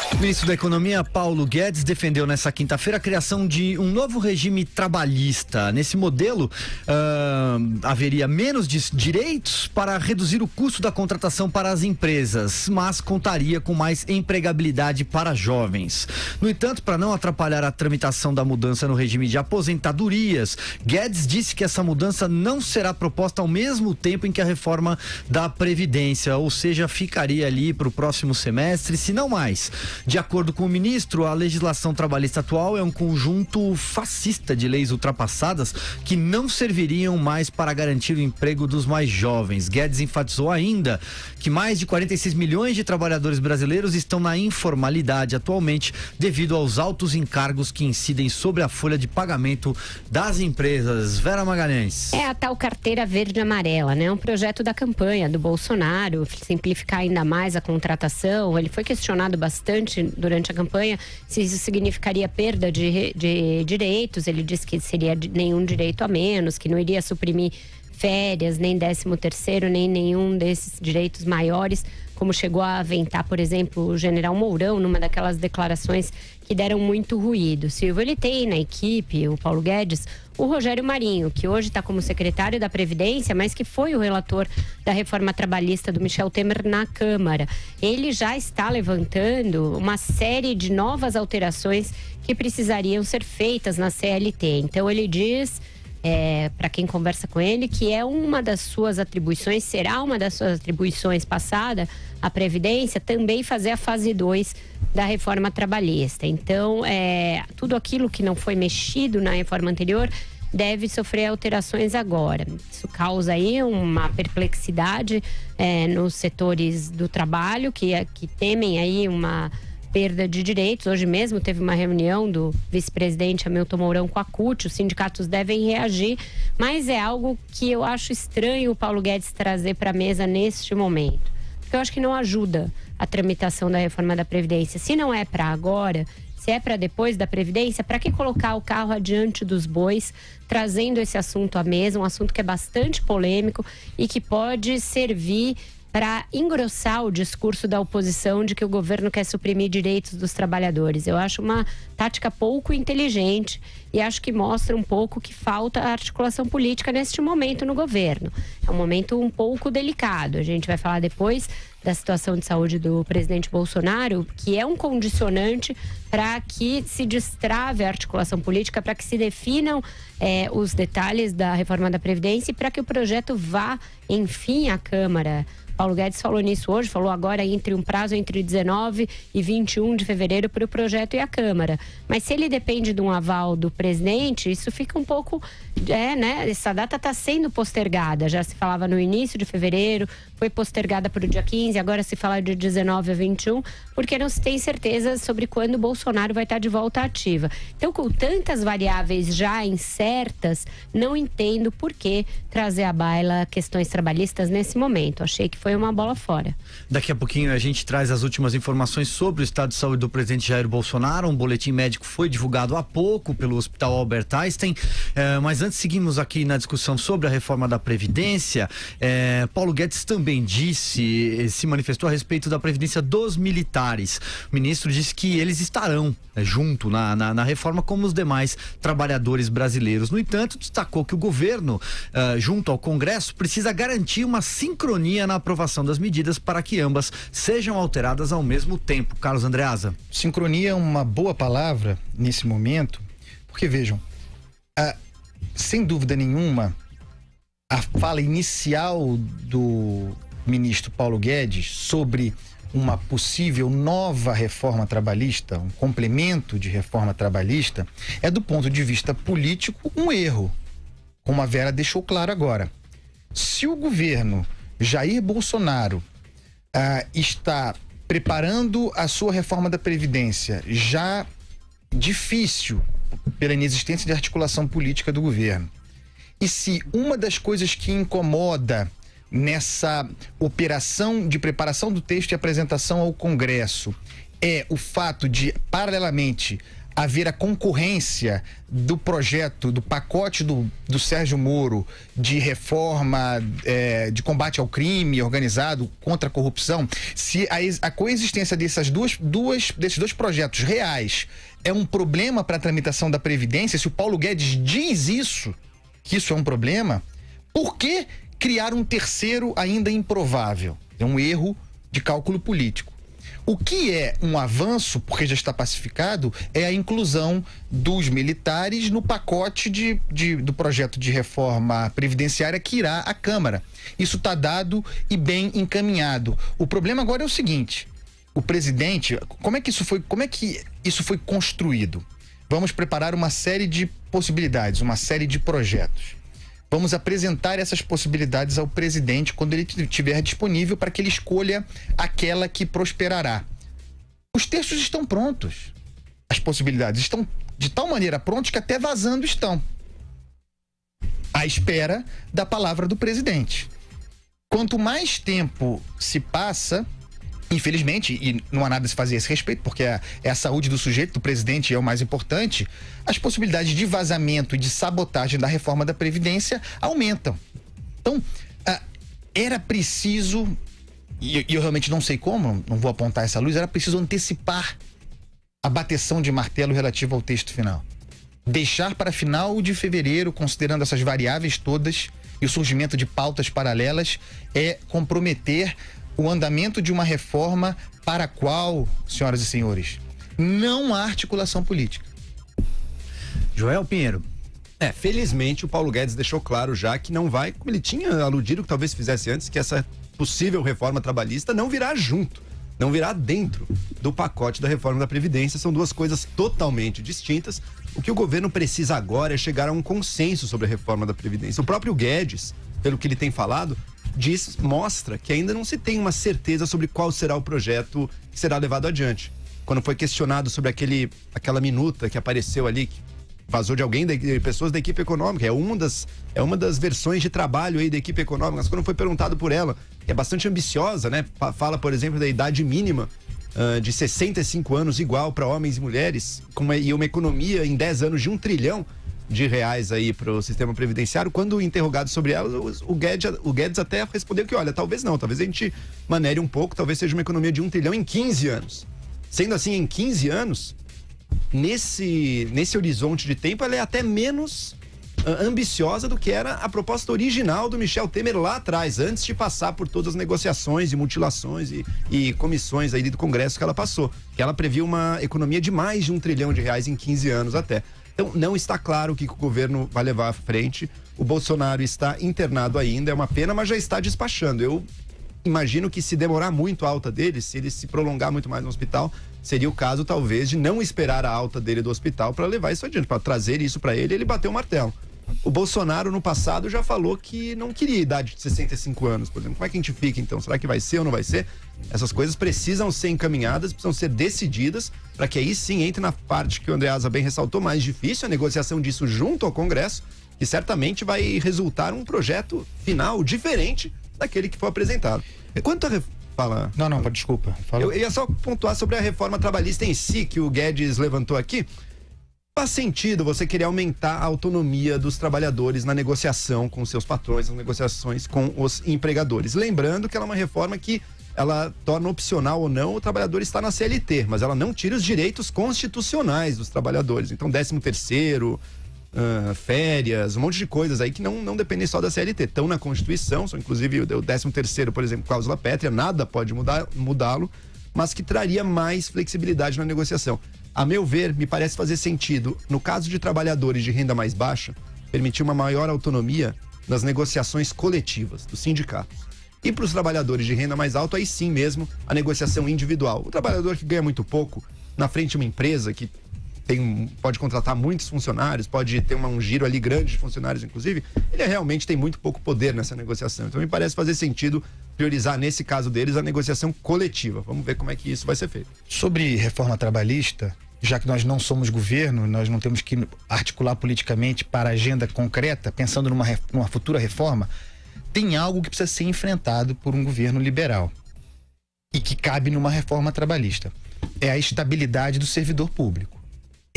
O ministro da Economia, Paulo Guedes, defendeu nesta quinta-feira a criação de um novo regime trabalhista. Nesse modelo, haveria menos direitos para reduzir o custo da contratação para as empresas, mas contaria com mais empregabilidade para jovens. No entanto, para não atrapalhar a tramitação da mudança no regime de aposentadorias, Guedes disse que essa mudança não será proposta ao mesmo tempo em que a reforma da Previdência, ou seja, ficaria ali para o próximo semestre, se não mais. De acordo com o ministro, a legislação trabalhista atual é um conjunto fascista de leis ultrapassadas que não serviriam mais para garantir o emprego dos mais jovens. Guedes enfatizou ainda que mais de 46 milhões de trabalhadores brasileiros estão na informalidade atualmente devido aos altos encargos que incidem sobre a folha de pagamento das empresas. Vera Magalhães. É a tal carteira verde e amarela, né? Um projeto da campanha do Bolsonaro, simplificar ainda mais a contratação. Ele foi questionado bastante durante a campanha se isso significaria perda de direitos. Ele disse que seria nenhum direito a menos, que não iria suprimir férias, nem 13º, nem nenhum desses direitos maiores, como chegou a aventar, por exemplo, o general Mourão, numa daquelas declarações que deram muito ruído. Silvio, ele tem na equipe, o Paulo Guedes, o Rogério Marinho, que hoje está como secretário da Previdência, mas que foi o relator da reforma trabalhista do Michel Temer na Câmara. Ele já está levantando uma série de novas alterações que precisariam ser feitas na CLT. Então ele diz, para quem conversa com ele, que é uma das suas atribuições, será uma das suas atribuições passada à Previdência, também fazer a fase 2 da reforma trabalhista. Então, tudo aquilo que não foi mexido na reforma anterior deve sofrer alterações agora. Isso causa aí uma perplexidade nos setores do trabalho, que temem aí uma perda de direitos. Hoje mesmo teve uma reunião do vice-presidente Hamilton Mourão com a CUT, os sindicatos devem reagir, mas é algo que eu acho estranho o Paulo Guedes trazer para a mesa neste momento, porque eu acho que não ajuda a tramitação da reforma da Previdência. Se não é para agora, se é para depois da Previdência, para que colocar o carro adiante dos bois, trazendo esse assunto à mesa, um assunto que é bastante polêmico e que pode servir para engrossar o discurso da oposição de que o governo quer suprimir direitos dos trabalhadores. Eu acho uma tática pouco inteligente e acho que mostra um pouco que falta a articulação política neste momento no governo. É um momento um pouco delicado. A gente vai falar depois da situação de saúde do presidente Bolsonaro, que é um condicionante para que se destrave a articulação política, para que se definam os detalhes da reforma da Previdência e para que o projeto vá, enfim, à Câmara. Paulo Guedes falou nisso hoje, falou agora entre um prazo entre 19 e 21 de fevereiro para o projeto e a Câmara. Mas se ele depende de um aval do presidente, isso fica um pouco, essa data está sendo postergada. Já se falava no início de fevereiro, foi postergada para o dia 15, agora se fala de 19 a 21, porque não se tem certeza sobre quando o Bolsonaro vai estar de volta ativa. Então, com tantas variáveis já incertas, não entendo por que trazer à baila questões trabalhistas nesse momento. Achei que foi uma bola fora. Daqui a pouquinho a gente traz as últimas informações sobre o estado de saúde do presidente Jair Bolsonaro. Um boletim médico foi divulgado há pouco pelo Hospital Albert Einstein, mas antes seguimos aqui na discussão sobre a reforma da Previdência. Paulo Guedes também se manifestou a respeito da Previdência dos militares. O ministro disse que eles estarão junto na reforma como os demais trabalhadores brasileiros. No entanto, destacou que o governo, junto ao Congresso, precisa garantir uma sincronia na aprovação das medidas para que ambas sejam alteradas ao mesmo tempo. Carlos Andreasa. Sincronia é uma boa palavra nesse momento, porque vejam, sem dúvida nenhuma, a fala inicial do ministro Paulo Guedes sobre uma possível nova reforma trabalhista, um complemento de reforma trabalhista, é do ponto de vista político um erro, como a Vera deixou claro agora. Se o governo Jair Bolsonaro está preparando a sua reforma da Previdência, já difícil pela inexistência de articulação política do governo, e se uma das coisas que incomoda nessa operação de preparação do texto e apresentação ao Congresso é o fato de, paralelamente, haver a concorrência do projeto, do pacote do Sérgio Moro de reforma, de combate ao crime organizado, contra a corrupção, se a coexistência desses dois projetos reais é um problema para a tramitação da Previdência, se o Paulo Guedes diz isso, que isso é um problema, por que criar um terceiro ainda improvável? É um erro de cálculo político. O que é um avanço, porque já está pacificado, é a inclusão dos militares no pacote do projeto de reforma previdenciária que irá à Câmara. Isso está dado e bem encaminhado. O problema agora é o seguinte: o presidente, como é que isso foi construído? Vamos preparar uma série de possibilidades, uma série de projetos. Vamos apresentar essas possibilidades ao presidente quando ele estiver disponível para que ele escolha aquela que prosperará. Os textos estão prontos. As possibilidades estão de tal maneira prontos que até vazando estão. À espera da palavra do presidente. Quanto mais tempo se passa, infelizmente, e não há nada a se fazer a esse respeito, porque é a saúde do sujeito, do presidente, é o mais importante, as possibilidades de vazamento e de sabotagem da reforma da Previdência aumentam. Então, era preciso, e eu realmente não sei como, não vou apontar essa luz, era preciso antecipar a bateção de martelo relativa ao texto final. Deixar para final de fevereiro, considerando essas variáveis todas e o surgimento de pautas paralelas, é comprometer o andamento de uma reforma para a qual, senhoras e senhores, não há articulação política. Joel Pinheiro. Felizmente o Paulo Guedes deixou claro já que não vai, como ele tinha aludido que talvez fizesse antes, que essa possível reforma trabalhista não virá junto, não virá dentro do pacote da reforma da Previdência. São duas coisas totalmente distintas. O que o governo precisa agora é chegar a um consenso sobre a reforma da Previdência. O próprio Guedes, pelo que ele tem falado, mostra que ainda não se tem uma certeza sobre qual será o projeto que será levado adiante. Quando foi questionado sobre aquela minuta que apareceu ali, que vazou de alguém, de pessoas da equipe econômica, é uma das versões de trabalho aí da equipe econômica, mas quando foi perguntado por ela, que é bastante ambiciosa, né? Fala, por exemplo, da idade mínima de 65 anos igual para homens e mulheres, e uma economia em 10 anos de R$1 trilhão aí para o sistema previdenciário. Quando interrogado sobre ela, o Guedes até respondeu que, olha, talvez não, talvez a gente manere um pouco, talvez seja uma economia de R$1 trilhão em 15 anos. Sendo assim, em 15 anos, nesse horizonte de tempo, ela é até menos ambiciosa do que era a proposta original do Michel Temer lá atrás, antes de passar por todas as negociações e mutilações e comissões aí do Congresso que ela passou. Que ela previa uma economia de mais de R$1 trilhão em 15 anos até. Então, não está claro o que o governo vai levar à frente. O Bolsonaro está internado ainda, é uma pena, mas já está despachando. Eu imagino que se demorar muito a alta dele, se ele se prolongar muito mais no hospital, seria o caso, talvez, de não esperar a alta dele do hospital para levar isso adiante, para trazer isso para ele e ele bater o martelo. O Bolsonaro, no passado, já falou que não queria idade de 65 anos, por exemplo. Como é que a gente fica, então? Será que vai ser ou não vai ser? Essas coisas precisam ser encaminhadas, precisam ser decididas, para que aí sim entre na parte que o Andreasa bem ressaltou, mais difícil, a negociação disso junto ao Congresso, que certamente vai resultar um projeto final diferente daquele que foi apresentado. Quanto a fala... Não, desculpa. Eu ia só pontuar sobre a reforma trabalhista em si, que o Guedes levantou aqui. Faz sentido você querer aumentar a autonomia dos trabalhadores na negociação com seus patrões, nas negociações com os empregadores. Lembrando que ela é uma reforma que ela torna opcional ou não o trabalhador estar na CLT, mas ela não tira os direitos constitucionais dos trabalhadores. Então, 13º, férias, um monte de coisas aí que não dependem só da CLT. Estão na Constituição, são inclusive o 13º, por exemplo, cláusula pétrea, nada pode mudá-lo, mas que traria mais flexibilidade na negociação. A meu ver, me parece fazer sentido, no caso de trabalhadores de renda mais baixa, permitir uma maior autonomia nas negociações coletivas dos sindicatos. E para os trabalhadores de renda mais alta, aí sim mesmo, a negociação individual. O trabalhador que ganha muito pouco, na frente de uma empresa que pode contratar muitos funcionários, pode ter um giro ali grande de funcionários, inclusive, ele realmente tem muito pouco poder nessa negociação. Então, me parece fazer sentido priorizar, nesse caso deles, a negociação coletiva. Vamos ver como é que isso vai ser feito. Sobre reforma trabalhista, já que nós não somos governo, nós não temos que articular politicamente para agenda concreta, pensando numa futura reforma, tem algo que precisa ser enfrentado por um governo liberal e que cabe numa reforma trabalhista. É a estabilidade do servidor público.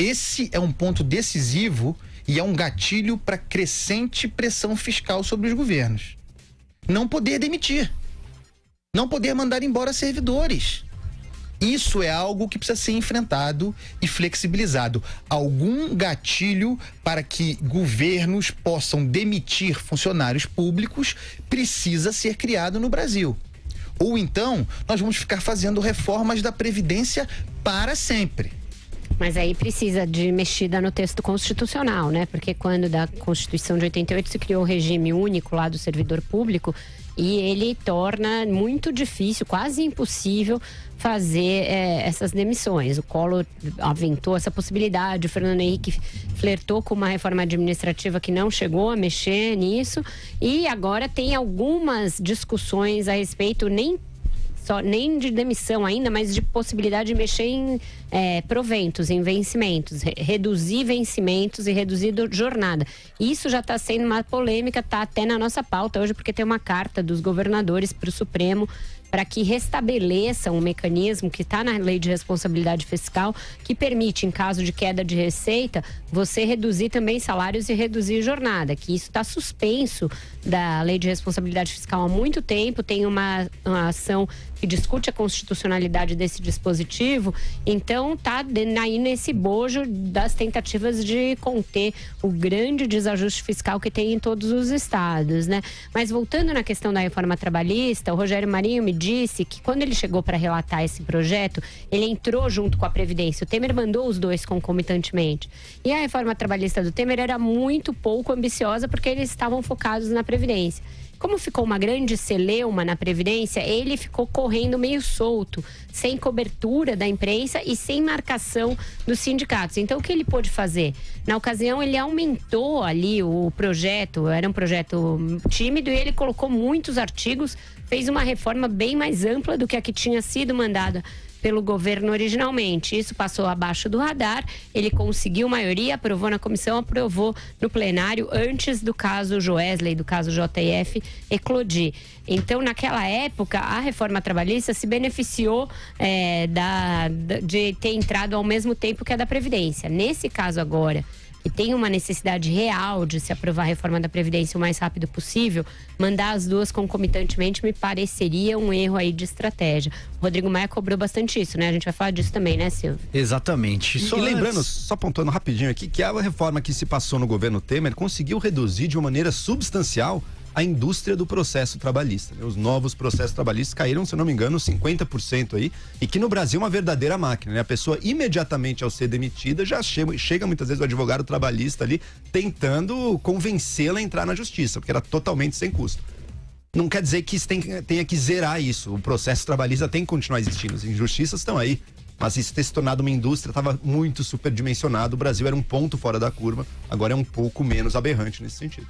Esse é um ponto decisivo e é um gatilho para crescente pressão fiscal sobre os governos. Não poder demitir. Não poder mandar embora servidores. Isso é algo que precisa ser enfrentado e flexibilizado. Algum gatilho para que governos possam demitir funcionários públicos precisa ser criado no Brasil. Ou então, nós vamos ficar fazendo reformas da Previdência para sempre. Mas aí precisa de mexida no texto constitucional, né? Porque quando da Constituição de 88 se criou o regime único lá do servidor público e ele torna muito difícil, quase impossível fazer essas demissões. O Collor aventou essa possibilidade, o Fernando Henrique flertou com uma reforma administrativa que não chegou a mexer nisso e agora tem algumas discussões a respeito, nem de demissão ainda, mas de possibilidade de mexer em proventos, em vencimentos, reduzir vencimentos e reduzir jornada. Isso já está sendo uma polêmica, está até na nossa pauta hoje, porque tem uma carta dos governadores para o Supremo para que restabeleça um mecanismo que está na Lei de Responsabilidade Fiscal, que permite, em caso de queda de receita, você reduzir também salários e reduzir jornada, que isso está suspenso da Lei de Responsabilidade Fiscal há muito tempo, tem uma ação que discute a constitucionalidade desse dispositivo, então está aí nesse bojo das tentativas de conter o grande desajuste fiscal que tem em todos os estados, né? Mas voltando na questão da reforma trabalhista, o Rogério Marinho me disse que quando ele chegou para relatar esse projeto, ele entrou junto com a Previdência. O Temer mandou os dois concomitantemente. E a reforma trabalhista do Temer era muito pouco ambiciosa porque eles estavam focados na Previdência. Como ficou uma grande celeuma na Previdência, ele ficou correndo meio solto, sem cobertura da imprensa e sem marcação dos sindicatos. Então, o que ele pôde fazer? Na ocasião, ele aumentou ali o projeto, era um projeto tímido e ele colocou muitos artigos, fez uma reforma bem mais ampla do que a que tinha sido mandada pelo governo originalmente. Isso passou abaixo do radar, ele conseguiu maioria, aprovou na comissão, aprovou no plenário antes do caso Joesley, do caso JF eclodir. Então, naquela época, a reforma trabalhista se beneficiou de ter entrado ao mesmo tempo que a da Previdência. Nesse caso agora, e tem uma necessidade real de se aprovar a reforma da Previdência o mais rápido possível, mandar as duas concomitantemente me pareceria um erro aí de estratégia. O Rodrigo Maia cobrou bastante isso, né? A gente vai falar disso também, né, Silvio? Exatamente. E lembrando, só apontando rapidinho aqui, que a reforma que se passou no governo Temer conseguiu reduzir de uma maneira substancial a indústria do processo trabalhista, né? Os novos processos trabalhistas caíram, se eu não me engano, 50% aí, e que no Brasil é uma verdadeira máquina, né? A pessoa imediatamente ao ser demitida já chega muitas vezes o advogado trabalhista ali tentando convencê-la a entrar na justiça, porque era totalmente sem custo. Não quer dizer que tenha que zerar isso, o processo trabalhista tem que continuar existindo, as injustiças estão aí, mas isso ter se tornado uma indústria estava muito superdimensionado, o Brasil era um ponto fora da curva, agora é um pouco menos aberrante nesse sentido.